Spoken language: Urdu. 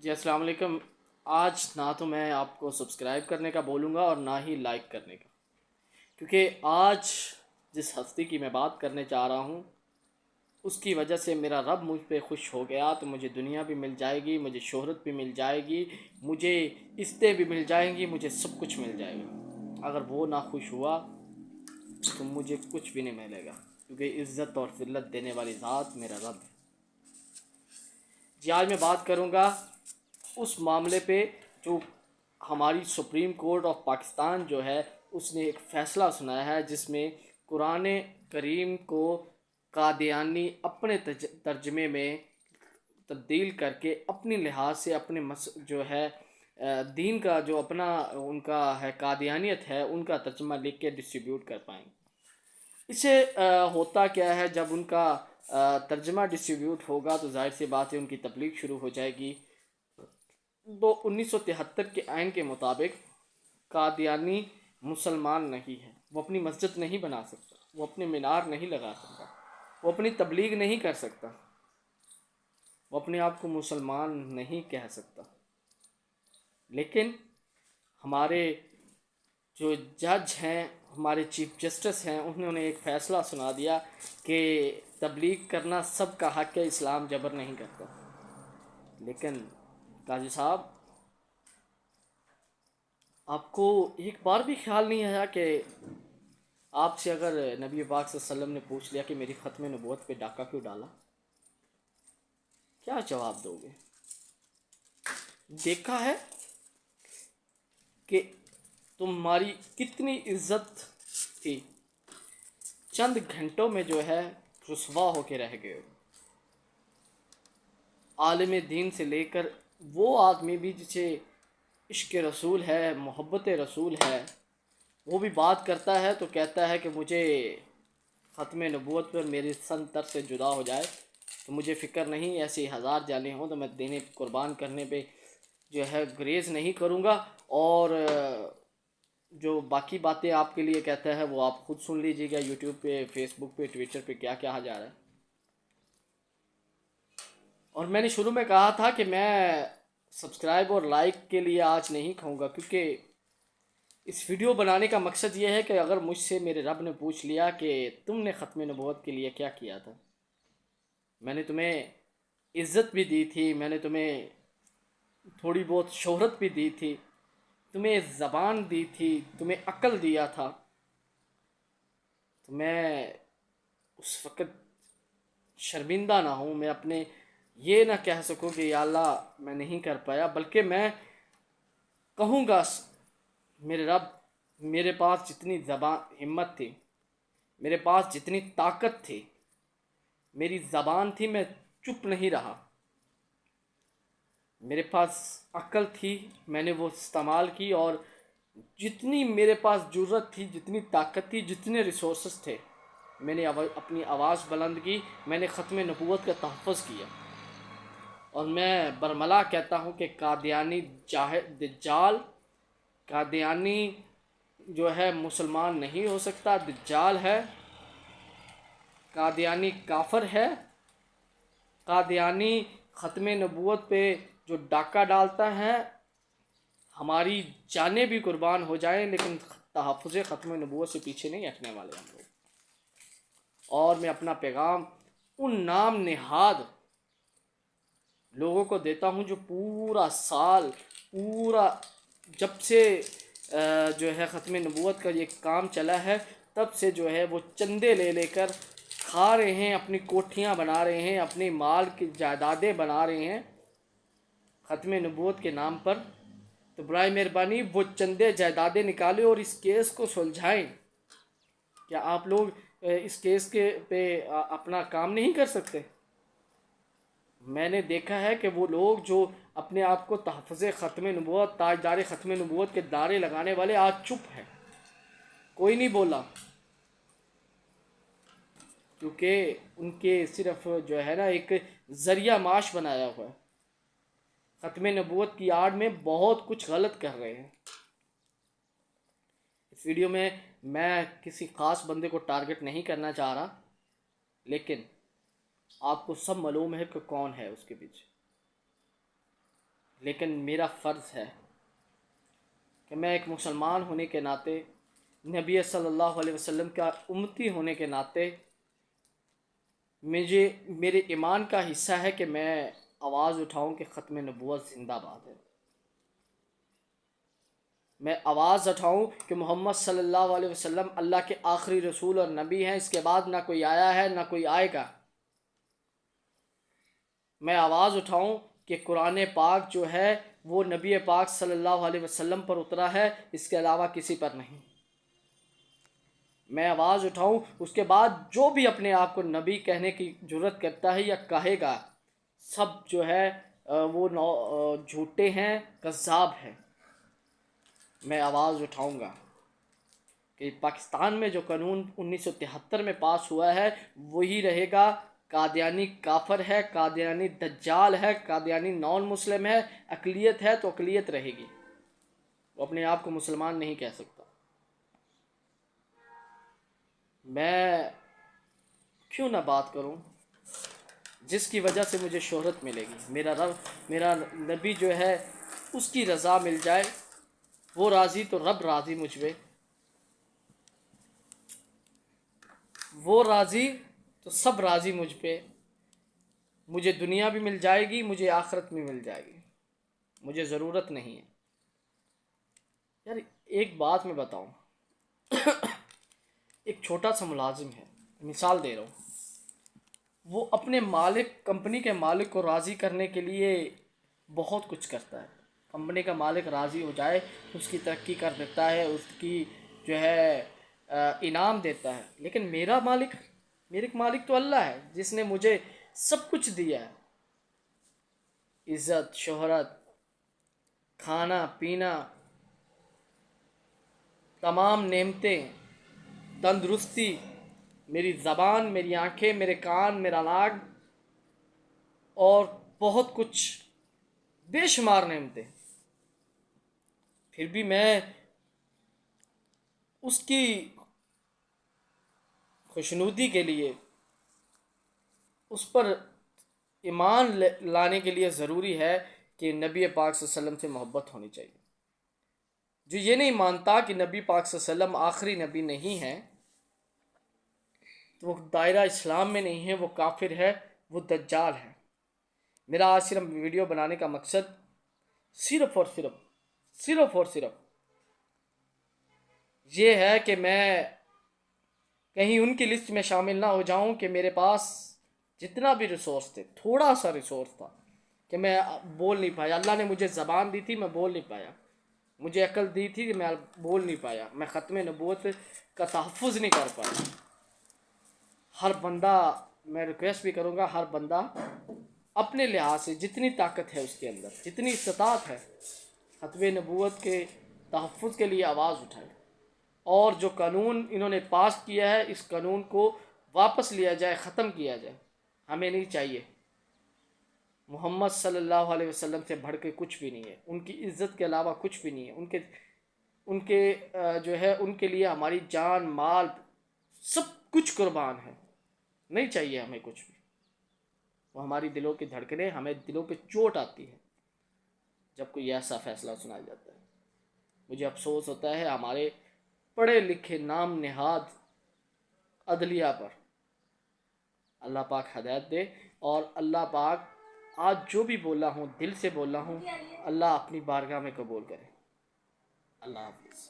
جی السلام علیکم۔ آج نہ تو میں آپ کو سبسکرائب کرنے کا بولوں گا اور نہ ہی لائک کرنے کا، کیونکہ آج جس ہستی کی میں بات کرنے چاہ رہا ہوں اس کی وجہ سے میرا رب مجھ پہ خوش ہو گیا، تو مجھے دنیا بھی مل جائے گی، مجھے شہرت بھی مل جائے گی، مجھے عزتیں بھی مل جائیں گی، مجھے سب کچھ مل جائے گا۔ اگر وہ نہ خوش ہوا تو مجھے کچھ بھی نہیں ملے گا، کیونکہ عزت اور ذلت دینے والی ذات میرا رب ہے۔ جی آج میں بات کروں گا اس معاملے پہ جو ہماری سپریم کورٹ آف پاکستان جو ہے اس نے ایک فیصلہ سنایا ہے، جس میں قرآن کریم کو قادیانی اپنے ترجمے میں تبدیل کر کے اپنی لحاظ سے اپنے جو ہے دین کا جو اپنا ان کا ہے قادیانیت ہے ان کا ترجمہ لکھ کے ڈسٹریبیوٹ کر پائیں۔ اس سے ہوتا کیا ہے، جب ان کا ترجمہ ڈسٹریبیوٹ ہوگا تو ظاہر سی بات ہے ان کی تبلیغ شروع ہو جائے گی۔ تو 1973 کے آئین کے مطابق قادیانی مسلمان نہیں ہے، وہ اپنی مسجد نہیں بنا سکتا، وہ اپنے مینار نہیں لگا سکتا، وہ اپنی تبلیغ نہیں کر سکتا، وہ اپنے آپ کو مسلمان نہیں کہہ سکتا۔ لیکن ہمارے جو جج ہیں، ہمارے چیف جسٹس ہیں، انہوں نے ایک فیصلہ سنا دیا کہ تبلیغ کرنا سب کا حق ہے، اسلام جبر نہیں کرتا۔ لیکن قاضی صاحب، آپ کو ایک بار بھی خیال نہیں آیا کہ آپ سے اگر نبی پاک صلی اللہ علیہ وسلم نے پوچھ لیا کہ میری ختم نبوت پہ ڈاکہ کیوں ڈالا، کیا جواب دو گے؟ دیکھا ہے کہ تمہاری کتنی عزت تھی، چند گھنٹوں میں جو ہے رسوا ہو کے رہ گئے۔ عالم دین سے لے کر وہ آدمی بھی جسے عشق رسول ہے، محبت رسول ہے، وہ بھی بات کرتا ہے تو کہتا ہے کہ مجھے ختم نبوت پر میری سن تر سے جدا ہو جائے تو مجھے فکر نہیں، ایسی ہزار جانیں ہوں تو میں دینے قربان کرنے پہ جو ہے گریز نہیں کروں گا۔ اور جو باقی باتیں آپ کے لیے کہتا ہے وہ آپ خود سن لیجیے گا، یوٹیوب پہ، فیس بک پہ، ٹویٹر پہ کیا کہا جا رہا ہے۔ اور میں نے شروع میں کہا تھا کہ میں سبسکرائب اور لائک کے لیے آج نہیں کہوں گا، کیونکہ اس ویڈیو بنانے کا مقصد یہ ہے کہ اگر مجھ سے میرے رب نے پوچھ لیا کہ تم نے ختم نبوت کے لیے کیا کیا تھا، میں نے تمہیں عزت بھی دی تھی، میں نے تمہیں تھوڑی بہت شہرت بھی دی تھی، تمہیں زبان دی تھی، تمہیں عقل دیا تھا، تو میں اس وقت شرمندہ نہ ہوں، میں اپنے یہ نہ کہہ سکوں کہ یا اللہ میں نہیں کر پایا، بلکہ میں کہوں گا میرے رب، میرے پاس جتنی ہمت تھی، میرے پاس جتنی طاقت تھی، میری زبان تھی، میں چپ نہیں رہا، میرے پاس عقل تھی، میں نے وہ استعمال کی، اور جتنی میرے پاس جرت تھی، جتنی طاقت تھی، جتنے ریسورسز تھے، میں نے اپنی آواز بلند کی، میں نے ختم نبوت کا تحفظ کیا۔ اور میں برملا کہتا ہوں کہ قادیانی دجال، قادیانی جو ہے مسلمان نہیں ہو سکتا، دجال ہے، قادیانی کافر ہے، قادیانی ختم نبوت پہ جو ڈاکہ ڈالتا ہے، ہماری جانیں بھی قربان ہو جائیں لیکن تحفظ ختم نبوت سے پیچھے نہیں ہٹنے والے ہم لوگ۔ اور میں اپنا پیغام ان نام نہاد لوگوں کو دیتا ہوں جو پورا سال، پورا جب سے جو ہے ختم نبوت کا یہ کام چلا ہے تب سے جو ہے وہ چندے لے لے کر کھا رہے ہیں، اپنی کوٹھیاں بنا رہے ہیں، اپنی مال کی جائیدادیں بنا رہے ہیں ختم نبوت کے نام پر۔ تو برائے مہربانی وہ چندے جائیدادیں نکالیں اور اس کیس کو سلجھائیں۔ کیا آپ لوگ اس کیس کے پہ اپنا کام نہیں کر سکتے؟ میں نے دیکھا ہے کہ وہ لوگ جو اپنے آپ کو تحفظ ختم نبوت، تاجدار ختم نبوت کے دعوے لگانے والے، آج چپ ہیں، کوئی نہیں بولا، کیونکہ ان کے صرف جو ہے نا ایک ذریعہ معاش بنایا ہوا ہے، ختم نبوت کی آڑ میں بہت کچھ غلط کر رہے ہیں۔ اس ویڈیو میں کسی خاص بندے کو ٹارگٹ نہیں کرنا چاہ رہا، لیکن آپ کو سب معلوم ہے کہ کون ہے اس کے پیچھے۔ لیکن میرا فرض ہے کہ میں ایک مسلمان ہونے کے ناطے، نبی صلی اللہ علیہ وسلم کا امتی ہونے کے ناطے، میرے ایمان کا حصہ ہے کہ میں آواز اٹھاؤں کہ ختم نبوت زندہ باد ہے۔ میں آواز اٹھاؤں کہ محمد صلی اللہ علیہ وسلم اللہ کے آخری رسول اور نبی ہیں، اس کے بعد نہ کوئی آیا ہے نہ کوئی آئے گا۔ میں آواز اٹھاؤں کہ قرآن پاک جو ہے وہ نبی پاک صلی اللہ علیہ وسلم پر اترا ہے، اس کے علاوہ کسی پر نہیں۔ میں آواز اٹھاؤں، اس کے بعد جو بھی اپنے آپ کو نبی کہنے کی جرت کرتا ہے یا کہے گا، سب جو ہے وہ جھوٹے ہیں، کذاب ہیں۔ میں آواز اٹھاؤں گا کہ پاکستان میں جو قانون 1973 میں پاس ہوا ہے وہی رہے گا۔ قادیانی کافر ہے، قادیانی دجال ہے، قادیانی نان مسلم ہے، اقلیت ہے تو اقلیت رہے گی، وہ اپنے آپ کو مسلمان نہیں کہہ سکتا۔ میں کیوں نہ بات کروں جس کی وجہ سے مجھے شہرت ملے گی، میرا نبی جو ہے اس کی رضا مل جائے، وہ راضی تو رب راضی مجھ پہ، وہ راضی تو سب راضی مجھ پہ، مجھے دنیا بھی مل جائے گی، مجھے آخرت بھی مل جائے گی، مجھے ضرورت نہیں ہے۔ یار ایک بات میں بتاؤں، ایک چھوٹا سا ملازم ہے، مثال دے رہا ہوں، وہ اپنے مالک، کمپنی کے مالک کو راضی کرنے کے لیے بہت کچھ کرتا ہے۔ کمپنی کا مالک راضی ہو جائے، اس کی ترقی کر دیتا ہے، اس کی جو ہے انعام دیتا ہے۔ لیکن میرا مالک تو اللہ ہے، جس نے مجھے سب کچھ دیا ہے، عزت، شہرت، کھانا پینا، تمام نعمتیں، تندرستی، میری زبان، میری آنکھیں، میرے کان، میرا ناک، اور بہت کچھ، بے شمار نعمتیں۔ پھر بھی میں اس کی خوشنودی کے لیے، اس پر ایمان لانے کے لیے ضروری ہے کہ نبی پاک صلی اللہ علیہ وسلم سے محبت ہونی چاہیے۔ جو یہ نہیں مانتا کہ نبی پاک صلی اللہ علیہ وسلم آخری نبی نہیں ہے، وہ دائرہ اسلام میں نہیں ہے، وہ کافر ہے، وہ دجال ہے۔ میرا آج صرف ویڈیو بنانے کا مقصد صرف اور صرف یہ ہے کہ میں کہیں ان کی لسٹ میں شامل نہ ہو جاؤں کہ میرے پاس جتنا بھی ریسورس تھے، تھوڑا سا ریسورس تھا کہ میں بول نہیں پایا۔ اللہ نے مجھے زبان دی تھی، میں بول نہیں پایا۔ مجھے عقل دی تھی کہ میں بول نہیں پایا، میں ختم نبوت کا تحفظ نہیں کر پایا۔ ہر بندہ، میں ریکویسٹ بھی کروں گا، ہر بندہ اپنے لحاظ سے جتنی طاقت ہے اس کے اندر، جتنی استطاعت ہے، ختم نبوت کے تحفظ کے لیے آواز اٹھائے، اور جو قانون انہوں نے پاس کیا ہے اس قانون کو واپس لیا جائے، ختم کیا جائے۔ ہمیں نہیں چاہیے، محمد صلی اللہ علیہ وسلم سے بڑھ کے کچھ بھی نہیں ہے، ان کی عزت کے علاوہ کچھ بھی نہیں ہے، ان کے جو ہے ان کے لیے ہماری جان، مال، سب کچھ قربان ہے۔ نہیں چاہیے ہمیں کچھ بھی۔ وہ ہماری دلوں کی دھڑکنیں، ہمیں دلوں پہ چوٹ آتی ہے جب کوئی ایسا فیصلہ سنایا جاتا ہے۔ مجھے افسوس ہوتا ہے ہمارے پڑھے لکھے نام نہاد عدلیہ پر۔ اللہ پاک ہدایت دے، اور اللہ پاک آج جو بھی بولا ہوں، دل سے بولا ہوں، اللہ اپنی بارگاہ میں قبول کرے۔ اللہ حافظ۔